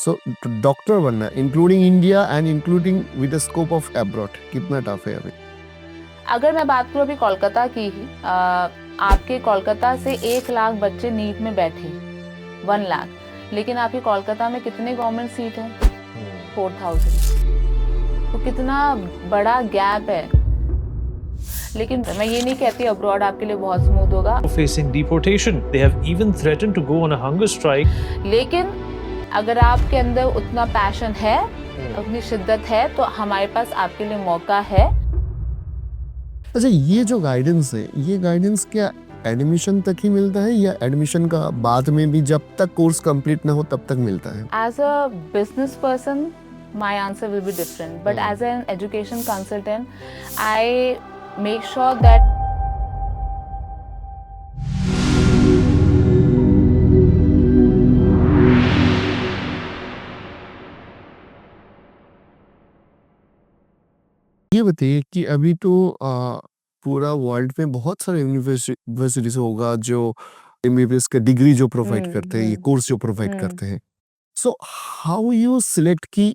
So doctor बनना including India and including with the scope of abroad कितना tough है अभी? अगर मैं बात करूँ अभी कोलकाता की ही, आपके कोलकाता से 1 लाख बच्चे नीट में बैठे, 1 लाख, लेकिन आपके कोलकाता में कितने गवर्नमेंट सीट हैं? 4000। तो कितना बड़ा गैप है। लेकिन मैं ये नहीं कहती अब्रॉड आपके लिए बहुत स्मूथ होगा, Facing deportation. They have even threatened to go on a hunger strike. लेकिन अगर आपके अंदर उतना पैशन है, उतनी शिद्दत है, तो हमारे पास आपके लिए मौका है। अच्छा, ये जो गाइडेंस है, ये गाइडेंस क्या एडमिशन तक ही मिलता है या एडमिशन का बाद में भी जब तक कोर्स कंप्लीट ना हो तब तक मिलता है? As a business person, my answer will be different. But as an education consultant, I make sure that ये बताइए कि अभी तो पूरा वर्ल्ड में बहुत सारे यूनिवर्सिटीज होगा जो एमबीबीएस का डिग्री जो प्रोवाइड करते हैं, ये कोर्स जो प्रोवाइड करते हैं। सो हाउ यू सिलेक्ट कि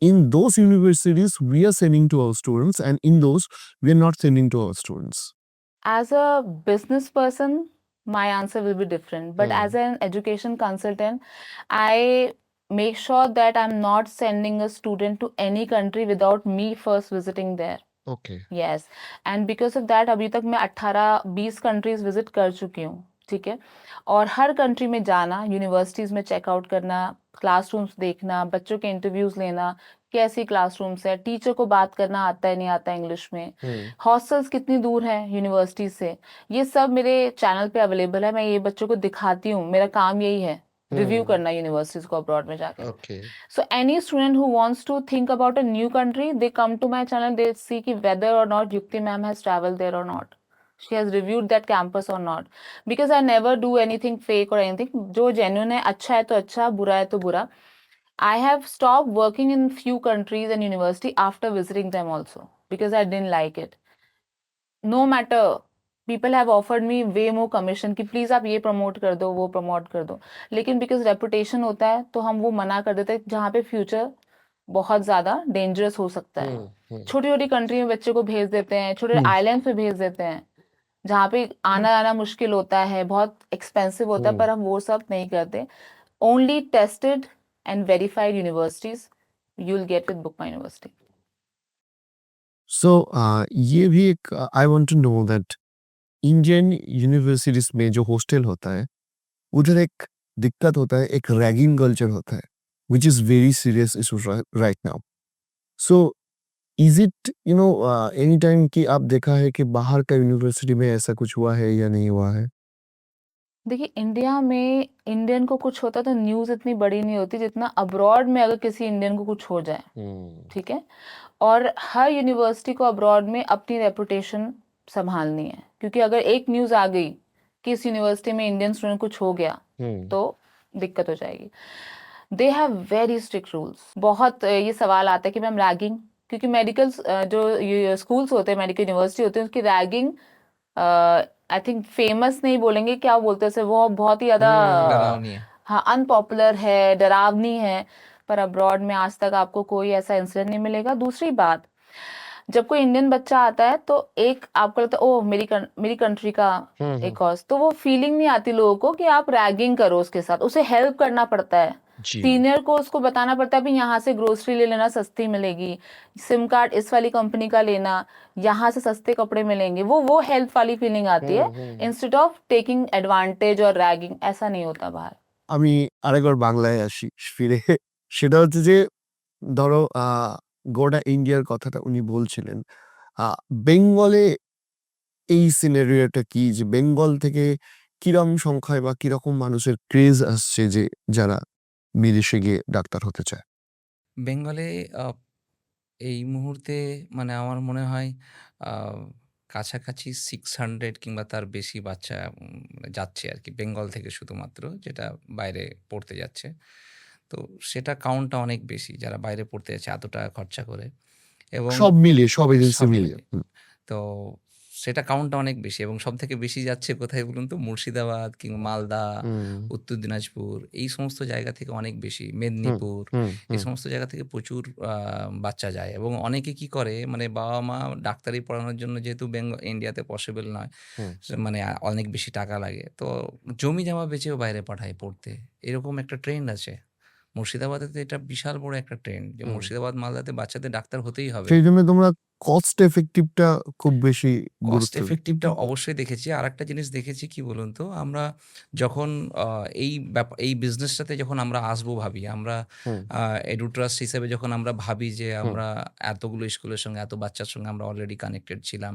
in those universities we are sending to our students and in those we are not sending to our students? as a business person, my answer will be different. But as an education consultant, I make sure that I'm not sending a student to any country without me first visiting there. Okay. Yes, and because of that अभी तक मैं 18-20 countries visit कर चुकी हूँ, ठीक है। और हर country में जाना, यूनिवर्सिटीज में चेकआउट करना, क्लासरूम्स देखना, बच्चों के इंटरव्यूज लेना, कैसी क्लासरूम्स है, टीचर को बात करना आता है नहीं आता इंग्लिश में, हॉस्टल्स कितनी दूर हैं यूनिवर्सिटी से, ये सब मेरे चैनल पे अवेलेबल है। मैं ये बच्चों को दिखाती हूँ, मेरा काम यही है, रिव्यू करना यूनिवर्सिटीज को अब्रॉड में जाके। Okay. So any student who wants to think about a new country, they come to my channel, they see ki whether or not Yukti ma'am has traveled there or not. She has reviewed that campus or not. Because I never do anything fake or anything. जो genuine है, अच्छा है तो अच्छा, बुरा है तो बुरा. I have stopped working in few countries and university after visiting them also. Because I didn't like it. No matter, people have offered me way more commission कि प्लीज आप ये प्रमोट कर दो, वो प्रमोट कर दो, लेकिन बिकॉज रेपुटेशन होता है तो हम वो मना कर देते हैं, जहाँ पे फ्यूचर बहुत ज्यादा डेंजरस हो सकता है। छोटी छोटी कंट्री में बच्चे को भेज देते हैं, छोटे आइलैंड पे भेज देते हैं, जहाँ पे आना जाना मुश्किल होता है, बहुत एक्सपेंसिव होता है, पर हम वो सब नहीं करते। Only tested and verified universities you will get with BookMyUniversity. So ये भी एक I want to know that Indian universities में जो हॉस्टल होता है उधर एक दिक्कत होता है, एक रैगिंग कल्चर होता है which is very serious issue right now. So is it any time कि आप देखा है कि बाहर का यूनिवर्सिटी में ऐसा कुछ हुआ है या नहीं हुआ है? देखिए, इंडिया में इंडियन को कुछ होता तो न्यूज़ इतनी बड़ी नहीं होती जितना अब्रॉड में अगर किसी इंडियन को कुछ हो जाए, ठीक है। और हर यूनिवर्सिटी को अब्रॉड में अपनी रेपुटेशन संभालनी है, क्योंकि अगर एक न्यूज़ आ गई कि इस यूनिवर्सिटी में इंडियन स्टूडेंट कुछ हो गया तो दिक्कत हो जाएगी। They have very strict rules. बहुत ये सवाल आता है कि मैम रैगिंग, क्योंकि मेडिकल जो स्कूल्स होते हैं, मेडिकल यूनिवर्सिटी होते हैं, उसकी रैगिंग आई थिंक फेमस नहीं बोलेंगे, क्या बोलते हैं, वो बहुत ही ज्यादा डरावनी है। हाँ, अनपॉपुलर है, डरावनी है। पर अब्रॉड में आज तक आपको कोई ऐसा इंसिडेंट नहीं मिलेगा। दूसरी बात, जब कोई इंडियन बच्चा आता है तो एक आपको लगता है ओ मेरी कंट्री का एक कॉज, तो वो फीलिंग नहीं आती लोगों को कि आप रैगिंग करो उसके साथ, उसे हेल्प करना पड़ता है। सीनियर को उसको बताना पड़ता है भी यहाँ से ग्रोसरी ले लेना, सस्ती मिलेगी, सिम कार्ड इस वाली कंपनी का लेना, यहाँ से सस्ते कपड़े मिलेंगे, वो हेल्प वाली फीलिंग आती है, इंस्टेड ऑफ टेकिंग एडवांटेज और रैगिंग। ऐसा नहीं होता बाहर। আমি আরেকবার বাংলায় আসি ফিরে। সেটা হচ্ছে যে ধরো গোটা ইন্ডিয়ার কথাটা উনি বলছিলেন, বেঙ্গলে এই সিনারিওটা কি, যে বেঙ্গল থেকে কিরম সংখ্যায় বা কিরকম মানুষের ক্রেজ আসছে যে যারা বিদেশে গিয়ে ডাক্তার হতে চায়? বেঙ্গলে এই মুহূর্তে মানে আমার মনে হয় আ কাছাকাছি 600 কিংবা তার বেশি বাচ্চা যাচ্ছে আরকি বেঙ্গল থেকে শুধুমাত্র, যেটা বাইরে পড়তে যাচ্ছে। তো সেটা কাউন্টটা অনেক বেশি, যারা বাইরে পড়তে যাচ্ছে এত টাকা খরচা করে, এবং সব মিলিয়ে, সব এজেন্সি সব মিলিয়ে। মিলিয়ে। তো সেটা কাউন্টটা অনেক বেশি এবং সবথেকে বেশি যাচ্ছে কোথায় বলুন তো? মুর্শিদাবাদ কিংবা মালদা, হুম, উত্তর দিনাজপুর এই সমস্ত জায়গা থেকে অনেক বেশি। হুম, মেদিনীপুর হুম, এই হুম, সমস্ত জায়গা থেকে প্রচুর বাচ্চা যায় এবং অনেকে কি করে মানে বাবা-মা ডাক্তারি পড়ানোর জন্য যেহেতু ইন্ডিয়াতে পসিবল নয়, হুম, মানে অনেক বেশি টাকা লাগে। তো জমি-জমা বেচেও বাইরে পাঠায় পড়তে। এরকম একটা ট্রেন্ড আছে। মুর্শিদাবাদে তো এটা বিশাল বড় একটা ট্রেন্ড যে হুম। মুর্শিদাবাদ, মালদাতে বাচ্চাদের ডাক্তার হতেই হবে। সেই জন্য তোমরা কস্ট এফেক্টিভটা খুব বেশি কস্ট গুরুত্ব দিও। এফেক্টিভটা অবশ্যই দেখেছি। আরেকটা জিনিস দেখেছি কি বলুন তো? আমরা যখন আ এই বিজনেসটাতে যখন আমরা আসবো ভাবি, আমরা হুম, আ এডুট্রাস্ট হিসেবে যখন আমরা ভাবি যে হুম, আমরা এতগুলো স্কুলের সঙ্গে, এত বাচ্চার সঙ্গে আমরা অলরেডি কানেক্টেড ছিলাম।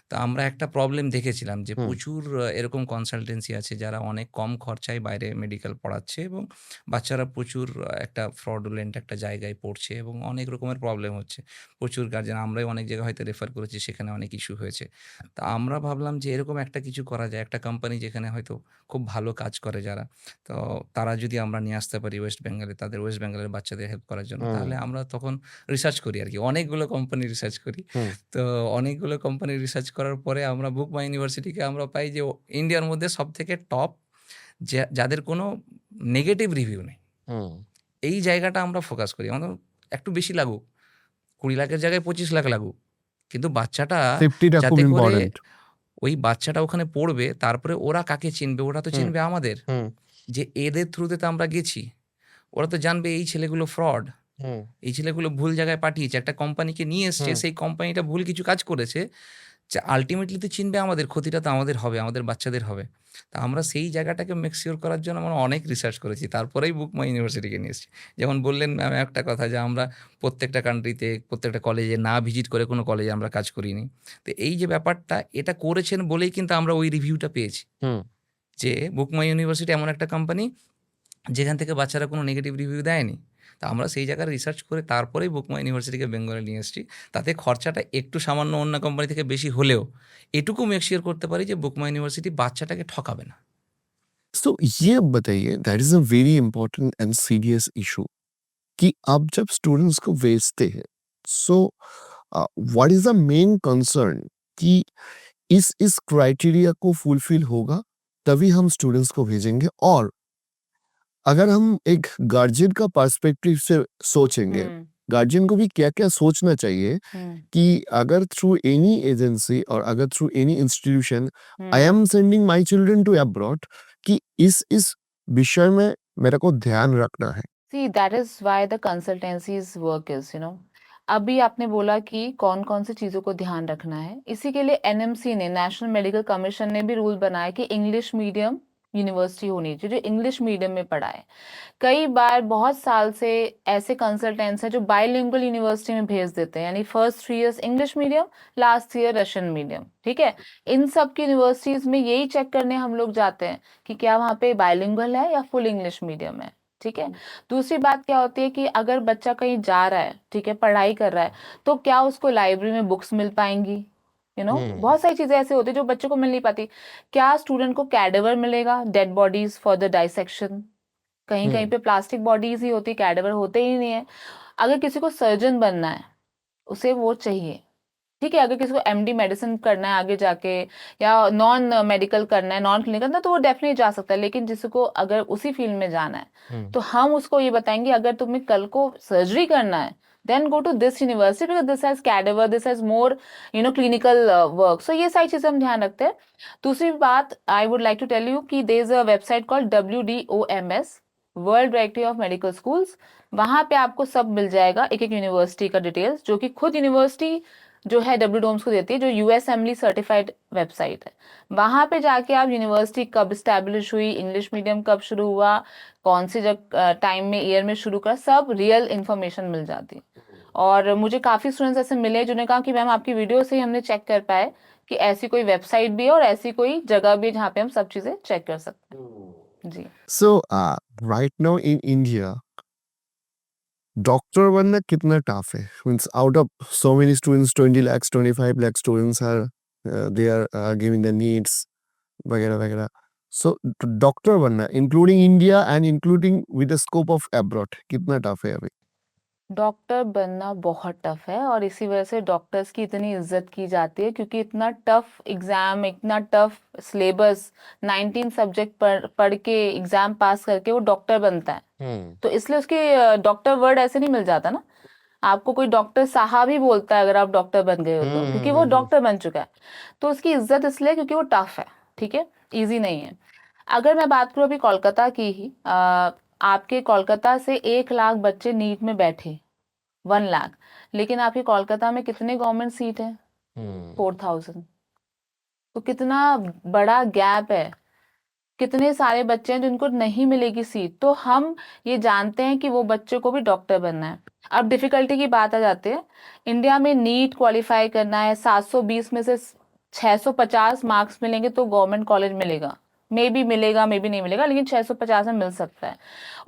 তো আমরা একটা প্রবলেম দেখেছিলাম যে হুম, প্রচুর এরকম কনসালটেন্সি আছে যারা অনেক কম খরচায় বাইরে মেডিকেল পড়াচ্ছে এবং বাচ্চারা প্রচুর একটা ফ্রডুলেন্ট একটা জায়গায় পড়ছে এবং অনেক রকমের প্রবলেম হচ্ছে। প্রচুর গার্ডিয়ান আমরাই অনেক জায়গায় হয়তো রেফার করেছি, সেখানে অনেক ইস্যু হয়েছে। তা আমরা ভাবলাম যে এরকম একটা কিছু করা যায়। একটা কোম্পানি যেখানে হয়তো খুব ভালো কাজ করে যারা। তো তারা যদি আমরা নিয়ে আসতে পারি ওয়েস্ট বেঙ্গলে, তাদের ওয়েস্ট বেঙ্গলের বাচ্চাদের হেল্প করার জন্য। হুম, তাহলে আমরা তখন রিসার্চ করি আরকি। অনেকগুলো কোম্পানি রিসার্চ করি। হুম, তো অনেকগুলো কোম্পানি রিসার্চ করার পরে আমরা বুক মাই ইউনিভার্সিটিকে আমরা পাই যে ইন্ডিয়ার মধ্যে সবথেকে টপ যাদের কোনো নেগেটিভ রিভিউ নেই। হুম। এই জায়গাটা আমরা ফোকাস করি। আমাদের একটু বেশি লাগুক। ২০,০০,০০০ এর জায়গায় ২৫,০০,০০০ লাগুক। কিন্তু বাচ্চাটা সেফটিটা খুব যাতে করে ইম্পোর্টেন্ট। ওই বাচ্চাটা ওখানে পড়বে, তারপরে ওরা কাকে চিনবে? ওরা তো হুম, চিনবে আমাদের। হুম, যে এদের থ্রুতে তো আমরা গেছি। ওরা তো জানবে এই ছেলেগুলো ফ্রড। হুম, এই ছেলেগুলো ভুল জায়গায় পাঠিয়েছে। একটা কোম্পানিকে নিয়ে এসছে, হুম। সেই কোম্পানিটা ভুল কিছু কাজ করেছে। যে আল্টিমেটলি তো চিনবে আমাদের, ক্ষতিটা তো আমাদের হবে, আমাদের বাচ্চাদের হবে। তো আমরা সেই জায়গাটাকে মেক সিওর করার জন্য আমরা অনেক রিসার্চ করেছি। তারপরেই বুক মাই ইউনিভার্সিটিকে নিয়ে এসেছি। যেমন বললেন ম্যাম একটা কথা যে আমরা প্রত্যেকটা কান্ট্রিতে, প্রত্যেকটা কলেজে না ভিজিট করে কোনো কলেজে আমরা কাজ করিনি। তো এই যে ব্যাপারটা এটা করেছেন বলেই কিন্তু আমরা ওই রিভিউটা পেয়েছি। হুম। যে বুক মাই ইউনিভার্সিটি এমন একটা কোম্পানি যেখান থেকে বাচ্চারা কোনো নেগেটিভ রিভিউ দেয়নি। তো আমরা সেই জায়গায় রিসার্চ করে তারপরেই বুক মাই ইউনিভার্সিটিকে বেঙ্গলে নিয়ে এসেছি। তাতে খরচাটা একটু সামান্য অন্য কোম্পানি থেকে বেশি হলেও এটুকু মেক সিওর করতে পারি যে বুক মাই ইউনিভার্সিটি বাচ্চাটাকে ঠকাবে না। सो ये बताइए that is a very important and serious issue कि आप जब स्टूडेंट्स को भेजते हैं so what is the main concern कि इस क्राइटेरिया को फुलफिल होगा तभी हम स्टूडेंट्स को भेजेंगे और अगर हम एक गार्जियन का पर्सपेक्टिव से सोचेंगे हुँ, गार्जियन को भी क्या क्या सोचना चाहिए हुँ, कि अगर थ्रू एनी एजेंसी और अगर थ्रू एनी इंस्टीट्यूशन आई हुँ। Am sending my children to abroad कि इस विषय में मेरे को ध्यान रखना है। See, that is why the consultancy's work is, you know. अभी आपने बोला कि कौन-कौन सी चीज़ों को ध्यान रखना है। इसी के लिए एनएमसी ने, नेशनल मेडिकल कमीशन ने भी रूल बनाया कि इंग्लिश मीडियम यूनिवर्सिटी होनी चाहिए, जो इंग्लिश मीडियम में पढ़ाए। कई बार बहुत साल से ऐसे कंसल्टेंट्स हैं जो बाइलिंगुअल यूनिवर्सिटी में भेज देते हैं, यानी first 3 years English medium, last year Russian medium, ठीक है? इन सब की यूनिवर्सिटीज़ में यही चेक करने हम लोग जाते हैं कि क्या वहाँ पे बाइलिंगुअल है या फुल इंग्लिश मीडियम है, ठीक है? दूसरी बात क्या होती है कि अगर बच्चा कहीं जा रहा है, ठीक है, पढ़ाई कर रहा है, तो क्या उसको लाइब्रेरी में बुक्स मिल पाएँगी? बहुत सारी चीज़ें ऐसी होती हैं जो बच्चों को मिल नहीं पाती। क्या स्टूडेंट को कैडेवर मिलेगा, dead bodies for the dissection? कहीं-कहीं पे प्लास्टिक बॉडीज़ ही होती है, कैडेवर होते ही नहीं है। अगर किसी को सर्जन बनना है, उसे वो चाहिए, ठीक है? अगर किसी को एमडी मेडिसिन करना है आगे जाके या नॉन मेडिकल करना है, नॉन क्लिनिकल ना, तो वो डेफ़िनेटली जा सकता है। लेकिन जिसको अगर उसी फ़ील्ड में जाना है, तो हम उसको ये बताएँगे अगर तुम्हें कल को सर्जरी करना है, then go to this university because this has cadaver, this has more clinical work. So ये सारी चीज़ें हम ध्यान रखते हैं। दूसरी बात I would like to tell you कि there is a website called WDOMS, World Directory of Medical Schools. वहाँ पे आपको सब मिल जाएगा, एक-एक यूनिवर्सिटी का डिटेल्स, जो कि खुद यूनिवर्सिटी जो है WDOMS को देती है, जो यूएसएमएली सर्टिफाइड वेबसाइट है। वहाँ पे जाके आप यूनिवर्सिटी कब एस्टैब्लिश हुई, इंग्लिश मीडियम कब शुरू हुआ, कौन सी टाइम में, ईयर में शुरू करा, सब रियल इन्फॉर्मेशन मिल जाती है। और मुझे काफ़ी स्टूडेंट्स ऐसे मिले जिन्होंने कहा कि मैम आपकी वीडियो से ही हमने चेक कर पाए कि ऐसी कोई वेबसाइट भी है और ऐसी कोई जगह भी है जहाँ पे हम सब चीज़ें चेक कर सकते हैं। जी। So right now in India doctor बनना कितना टफ है means out of so many students 20 lakhs 25 lakh students are they are giving the needs वगैरह वगैरह सो डॉक्टर बनना including India and including with the scope of abroad कितना tough है अभी doctor बनना बहुत टफ है और इसी वजह से डॉक्टर्स की इतनी इज्जत की जाती है क्योंकि इतना टफ एग्जाम, इतना टफ सिलेबस, 19 सब्जेक्ट पढ़ के एग्जाम पास करके वो डॉक्टर बनता है। तो इसलिए उसके डॉक्टर वर्ड ऐसे नहीं मिल जाता ना, आपको कोई डॉक्टर साहब ही बोलता है अगर आप डॉक्टर बन गए हो तो, क्योंकि वो डॉक्टर बन चुका है। तो उसकी इज्जत इसलिए क्योंकि वो टफ है, ठीक है, इजी नहीं है। अगर मैं बात करूँ अभी कोलकाता की ही, आपके कोलकाता से 1 लाख बच्चे नीट में बैठे, 1 लाख, लेकिन आपके कोलकाता में कितने गवर्नमेंट सीट है? 4000। तो कितना बड़ा गैप है, कितने सारे बच्चे हैं जिनको नहीं मिलेगी सीट। तो हम ये जानते हैं कि वो बच्चों को भी डॉक्टर बनना है। अब डिफिकल्टी की बात आ जाती है, इंडिया में नीट क्वालिफाई करना है, 720 में से 650 मार्क्स मिलेंगे तो गवर्नमेंट कॉलेज मिलेगा, मे बी मिलेगा, मे बी नहीं मिलेगा, लेकिन 650 में मिल सकता है।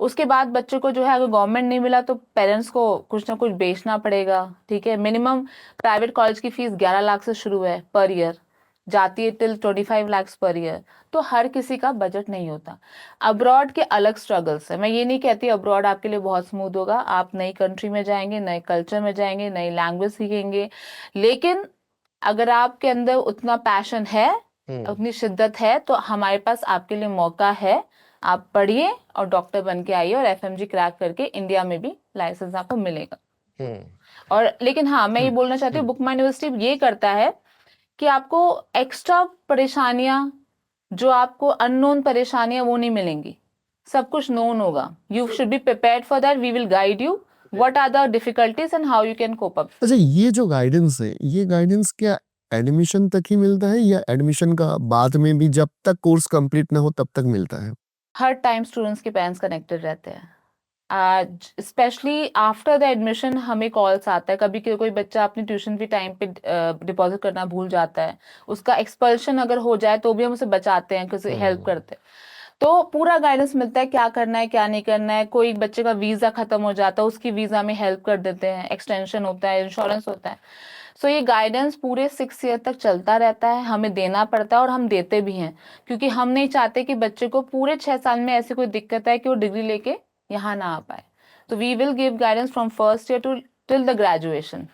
उसके बाद बच्चों को जो है, अगर गवर्नमेंट नहीं मिला तो पेरेंट्स को कुछ ना कुछ बेचना पड़ेगा, ठीक है। मिनिमम प्राइवेट कॉलेज की फीस 11 लाख से शुरू है पर ईयर, जाती है टिल 25 लाख पर ईयर। तो हर किसी का बजट नहीं होता। अब्रॉड के अलग स्ट्रगल्स है, मैं ये नहीं कहती अब्रॉड आपके लिए बहुत स्मूथ होगा, आप नई कंट्री में जाएंगे, नए कल्चर में जाएंगे, नई लैंग्वेज सीखेंगे, लेकिन अगर आपके अंदर उतना पैशन है, उतनी शिद्दत है, तो हमारे पास आपके लिए मौका है। आप पढ़िए और डॉक्टर बन के आइए और एफएमजी क्रैक करके इंडिया में भी लाइसेंस आपको मिलेगा। और लेकिन हाँ, मैं ये बोलना चाहती हूँ, बुक माई यूनिवर्सिटी ये करता है कि आपको एक्स्ट्रा परेशानियां, जो आपको अननोन परेशानियां, वो नहीं मिलेंगी, सब कुछ नोन होगा। You should be prepared for that, we will guide you what are the difficulties and how you can cope up. अच्छा, ये जो गाइडेंस है, ये गाइडेंस क्या एडमिशन तक ही मिलता है या एडमिशन का बाद में भी जब तक कोर्स कंप्लीट ना हो तब तक मिलता है? हर टाइम स्टूडेंट्स के पेरेंट्स कनेक्टेड रहते हैं। स्पेशली आफ्टर द एडमिशन हमें कॉल्स आता है, कभी कोई बच्चा अपनी ट्यूशन फी टाइम पे डिपॉजिट करना भूल जाता है, उसका एक्सपल्शन अगर हो जाए तो भी हम उसे बचाते हैं, किसी हेल्प करते हैं। तो पूरा गाइडेंस मिलता है, क्या करना है क्या नहीं करना है। कोई बच्चे का वीजा खत्म हो जाता है, उसकी वीजा में हेल्प कर देते हैं, एक्सटेंशन होता है, इंश्योरेंस होता है। सो ये गाइडेंस पूरे 6 ईयर तक चलता रहता है, हमें देना पड़ता है और हम देते भी हैं, क्योंकि हम नहीं चाहते कि बच्चे को पूरे 6 साल में ऐसी कोई दिक्कत है कि वो डिग्री लेके यहाँ ना आ पाए। तो we will give guidance from first year to till the graduation.